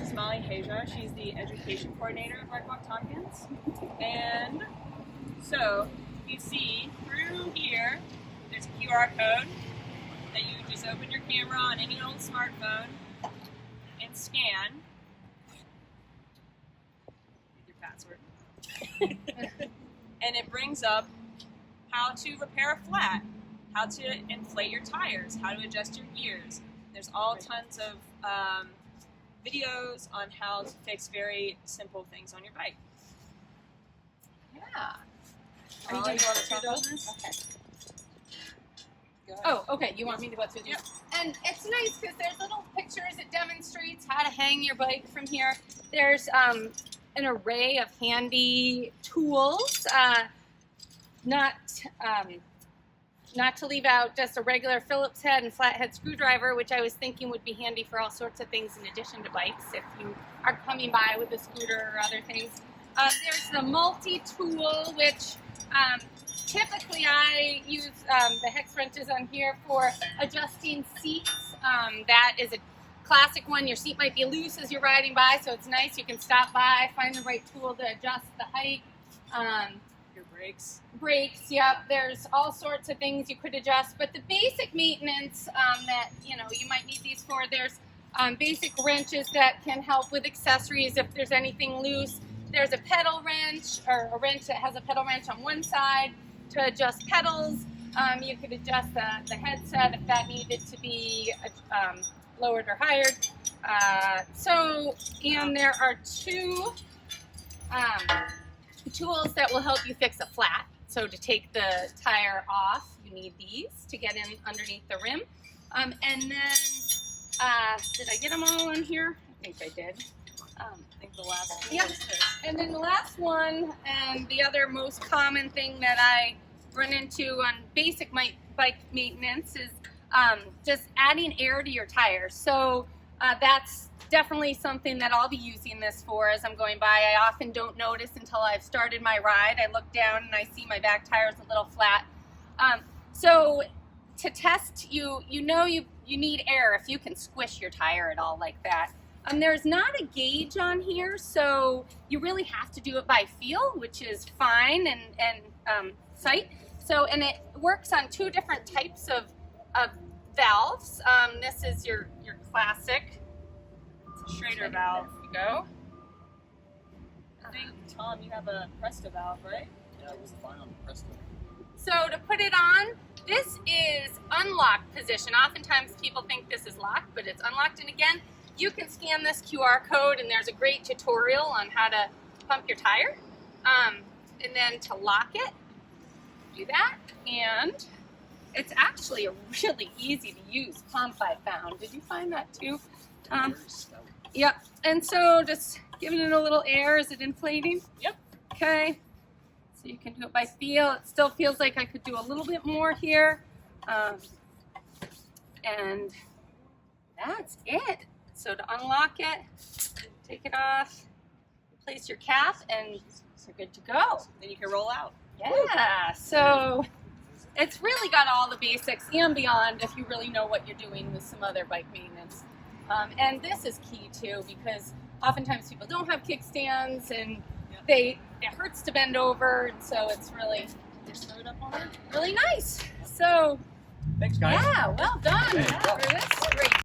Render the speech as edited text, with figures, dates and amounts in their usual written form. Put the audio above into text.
is Molly Hajar. She's the education coordinator at Walk Tompkins. And so you see through here, there's a QR code that you just open your camera on any old smartphone and scan with your password. And it brings up how to repair a flat, how to inflate your tires, how to adjust your gears. There's all tons of videos on how to fix very simple things on your bike. Yeah. Are you going to talk about this? Okay. Oh, okay. You want me to go through these? Yep. And it's nice because there's little pictures. It demonstrates how to hang your bike from here. There's an array of handy tools. Not to leave out just a regular Phillips head and flathead screwdriver, which I was thinking would be handy for all sorts of things in addition to bikes if you are coming by with a scooter or other things. There's the multi-tool, which typically I use the hex wrenches on here for adjusting seats. That is a classic one. Your seat might be loose as you're riding by, so it's nice. You can stop by, find the right tool to adjust the height. Your brakes. Brakes, yep. There's all sorts of things you could adjust, but the basic maintenance that you might need these for. There's basic wrenches that can help with accessories if there's anything loose. There's a pedal wrench, or a wrench that has a pedal wrench on one side to adjust pedals. You could adjust the headset if that needed to be lowered or higher. And there are two tools that will help you fix a flat. So to take the tire off, you need these to get in underneath the rim. And then, did I get them all on here? I think I did. I think the last one. Yeah. And then the last one, and the other most common thing that I run into on basic bike maintenance is just adding air to your tires. So that's definitely something that I'll be using this for as I'm going by. I often don't notice until I've started my ride. I look down and I see my back tire's a little flat. So to test, you need air if you can squish your tire at all like that. There's not a gauge on here, so you really have to do it by feel, which is fine and sight. So, and it works on two different types of valves. This is your classic Schrader valve. There you go. I think, Tom, you have a Presto valve, right? Yeah, it was fine on the Presto. So to put it on, this is unlocked position. Oftentimes people think this is locked, but it's unlocked. And again, you can scan this QR code and there's a great tutorial on how to pump your tire. And then to lock it, do that. And it's actually a really easy to use pump I found. Did you find that too? Yep. And so just giving it a little air. Is it inflating? Yep. Okay. So you can do it by feel. It still feels like I could do a little bit more here. And that's it. So to unlock it, take it off, place your cap, and you're good to go. Then you can roll out. Yeah. So it's really got all the basics and beyond if you really know what you're doing with some other bike maintenance. And this is key too, because oftentimes people don't have kickstands and it hurts to bend over, and so it's really really nice. So Thanks, guys. yeah, well done. Yeah. For this great